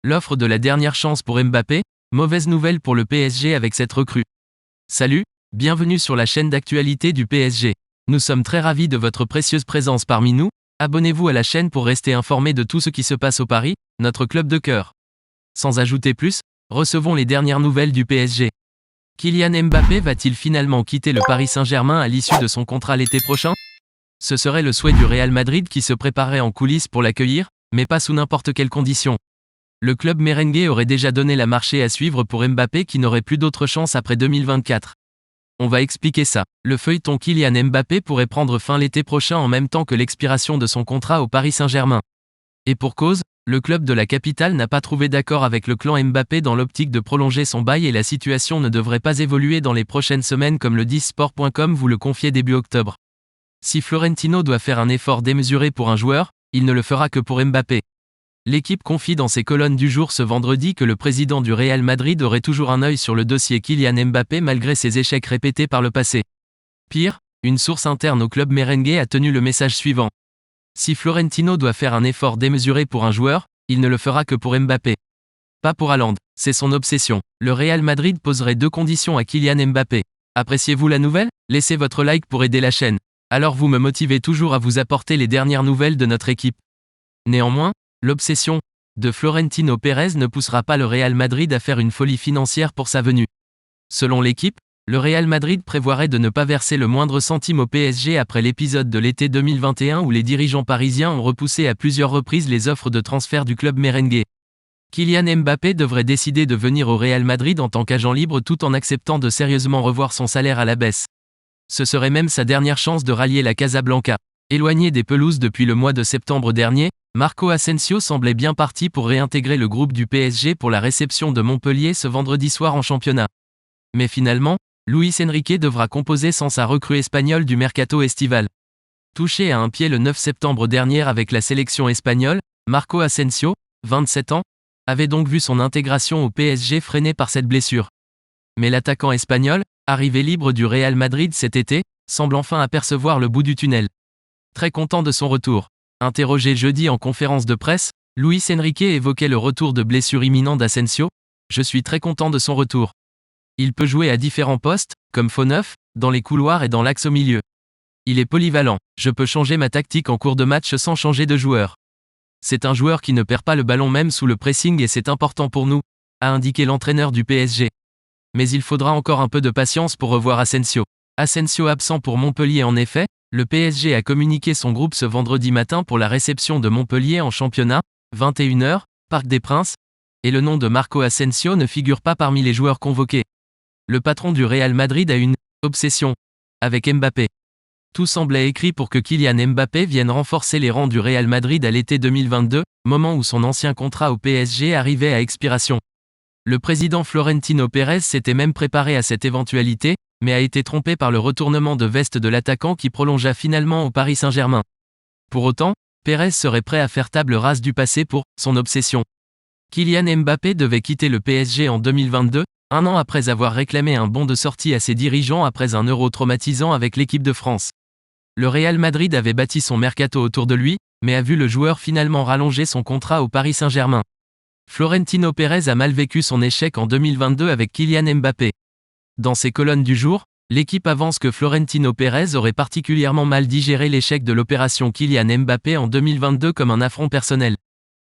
L'offre de la dernière chance pour Mbappé, mauvaise nouvelle pour le PSG avec cette recrue. Salut, bienvenue sur la chaîne d'actualité du PSG. Nous sommes très ravis de votre précieuse présence parmi nous. Abonnez-vous à la chaîne pour rester informé de tout ce qui se passe au Paris, notre club de cœur. Sans ajouter plus, recevons les dernières nouvelles du PSG. Kylian Mbappé va-t-il finalement quitter le Paris Saint-Germain à l'issue de son contrat l'été prochain? Ce serait le souhait du Real Madrid qui se préparait en coulisses pour l'accueillir, mais pas sous n'importe quelles conditions. Le club merengue aurait déjà donné la marché à suivre pour Mbappé qui n'aurait plus d'autre chance après 2024. On va expliquer ça. Le feuilleton Kylian Mbappé pourrait prendre fin l'été prochain en même temps que l'expiration de son contrat au Paris Saint-Germain. Et pour cause, le club de la capitale n'a pas trouvé d'accord avec le clan Mbappé dans l'optique de prolonger son bail et la situation ne devrait pas évoluer dans les prochaines semaines comme le dit sport.com vous le confiait début octobre. Si Florentino doit faire un effort démesuré pour un joueur, il ne le fera que pour Mbappé. L'équipe confie dans ses colonnes du jour ce vendredi que le président du Real Madrid aurait toujours un œil sur le dossier Kylian Mbappé malgré ses échecs répétés par le passé. Pire, une source interne au club merengue a tenu le message suivant. Si Florentino doit faire un effort démesuré pour un joueur, il ne le fera que pour Mbappé. Pas pour Haaland, c'est son obsession. Le Real Madrid poserait 2 conditions à Kylian Mbappé. Appréciez-vous la nouvelle? Laissez votre like pour aider la chaîne. Alors vous me motivez toujours à vous apporter les dernières nouvelles de notre équipe. Néanmoins, l'obsession de Florentino Pérez ne poussera pas le Real Madrid à faire une folie financière pour sa venue. Selon l'équipe, le Real Madrid prévoirait de ne pas verser le moindre centime au PSG après l'épisode de l'été 2021 où les dirigeants parisiens ont repoussé à plusieurs reprises les offres de transfert du club merengue. Kylian Mbappé devrait décider de venir au Real Madrid en tant qu'agent libre tout en acceptant de sérieusement revoir son salaire à la baisse. Ce serait même sa dernière chance de rallier la Casablanca. Éloigné des pelouses depuis le mois de septembre dernier, Marco Asensio semblait bien parti pour réintégrer le groupe du PSG pour la réception de Montpellier ce vendredi soir en championnat. Mais finalement, Luis Enrique devra composer sans sa recrue espagnole du mercato estival. Touché à un pied le 9 septembre dernier avec la sélection espagnole, Marco Asensio, 27 ans, avait donc vu son intégration au PSG freinée par cette blessure. Mais l'attaquant espagnol, arrivé libre du Real Madrid cet été, semble enfin apercevoir le bout du tunnel. Très content de son retour. Interrogé jeudi en conférence de presse, Luis Enrique évoquait le retour de blessure imminent d'Asensio. Je suis très content de son retour. Il peut jouer à différents postes, comme faux neuf, dans les couloirs et dans l'axe au milieu. Il est polyvalent, je peux changer ma tactique en cours de match sans changer de joueur. C'est un joueur qui ne perd pas le ballon même sous le pressing et c'est important pour nous, a indiqué l'entraîneur du PSG. Mais il faudra encore un peu de patience pour revoir Asensio. Asensio absent pour Montpellier en effet, le PSG a communiqué son groupe ce vendredi matin pour la réception de Montpellier en championnat, 21h, Parc des Princes, et le nom de Marco Asensio ne figure pas parmi les joueurs convoqués. Le patron du Real Madrid a une « obsession » avec Mbappé. Tout semblait écrit pour que Kylian Mbappé vienne renforcer les rangs du Real Madrid à l'été 2022, moment où son ancien contrat au PSG arrivait à expiration. Le président Florentino Pérez s'était même préparé à cette éventualité, mais a été trompé par le retournement de veste de l'attaquant qui prolongea finalement au Paris Saint-Germain. Pour autant, Pérez serait prêt à faire table rase du passé pour son obsession. Kylian Mbappé devait quitter le PSG en 2022, un an après avoir réclamé un bon de sortie à ses dirigeants après un Euro traumatisant avec l'équipe de France. Le Real Madrid avait bâti son mercato autour de lui, mais a vu le joueur finalement rallonger son contrat au Paris Saint-Germain. Florentino Pérez a mal vécu son échec en 2022 avec Kylian Mbappé. Dans ses colonnes du jour, l'équipe avance que Florentino Pérez aurait particulièrement mal digéré l'échec de l'opération Kylian Mbappé en 2022 comme un affront personnel.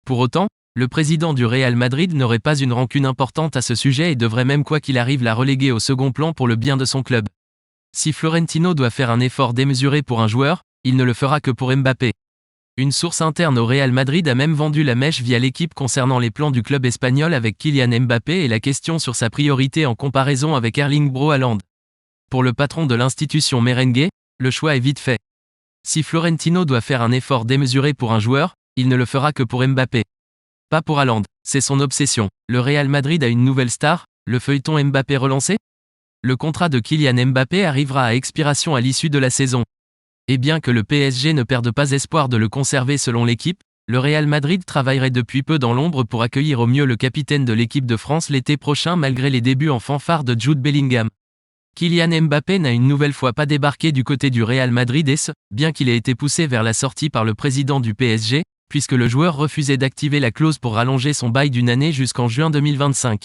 Pour autant, le président du Real Madrid n'aurait pas une rancune importante à ce sujet et devrait même quoi qu'il arrive la reléguer au second plan pour le bien de son club. Si Florentino doit faire un effort démesuré pour un joueur, il ne le fera que pour Mbappé. Une source interne au Real Madrid a même vendu la mèche via l'équipe concernant les plans du club espagnol avec Kylian Mbappé et la question sur sa priorité en comparaison avec Erling Braut Haaland. Pour le patron de l'institution merengue, le choix est vite fait. Si Florentino doit faire un effort démesuré pour un joueur, il ne le fera que pour Mbappé. Pas pour Haaland, c'est son obsession. Le Real Madrid a une nouvelle star, le feuilleton Mbappé relancé? Le contrat de Kylian Mbappé arrivera à expiration à l'issue de la saison. Et bien que le PSG ne perde pas espoir de le conserver selon l'équipe, le Real Madrid travaillerait depuis peu dans l'ombre pour accueillir au mieux le capitaine de l'équipe de France l'été prochain malgré les débuts en fanfare de Jude Bellingham. Kylian Mbappé n'a une nouvelle fois pas débarqué du côté du Real Madrid et ce, bien qu'il ait été poussé vers la sortie par le président du PSG, puisque le joueur refusait d'activer la clause pour rallonger son bail d'une année jusqu'en juin 2025.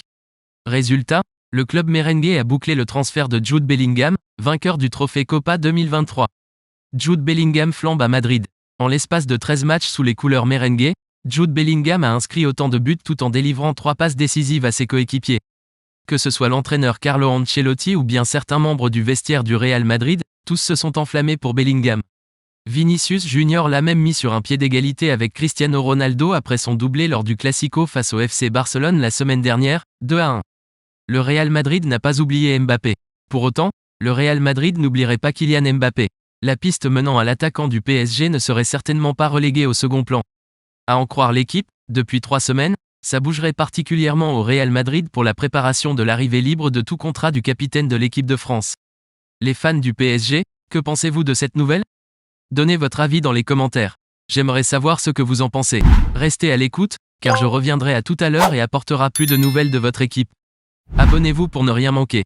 Résultat, le club merengue a bouclé le transfert de Jude Bellingham, vainqueur du trophée Copa 2023. Jude Bellingham flambe à Madrid. En l'espace de 13 matchs sous les couleurs merengue, Jude Bellingham a inscrit autant de buts tout en délivrant 3 passes décisives à ses coéquipiers. Que ce soit l'entraîneur Carlo Ancelotti ou bien certains membres du vestiaire du Real Madrid, tous se sont enflammés pour Bellingham. Vinicius Junior l'a même mis sur un pied d'égalité avec Cristiano Ronaldo après son doublé lors du Classico face au FC Barcelone la semaine dernière, 2-1. Le Real Madrid n'a pas oublié Mbappé. Pour autant, le Real Madrid n'oublierait pas Kylian Mbappé. La piste menant à l'attaquant du PSG ne serait certainement pas reléguée au second plan. À en croire l'équipe, depuis 3 semaines, ça bougerait particulièrement au Real Madrid pour la préparation de l'arrivée libre de tout contrat du capitaine de l'équipe de France. Les fans du PSG, que pensez-vous de cette nouvelle ? Donnez votre avis dans les commentaires. J'aimerais savoir ce que vous en pensez. Restez à l'écoute, car je reviendrai à tout à l'heure et apportera plus de nouvelles de votre équipe. Abonnez-vous pour ne rien manquer.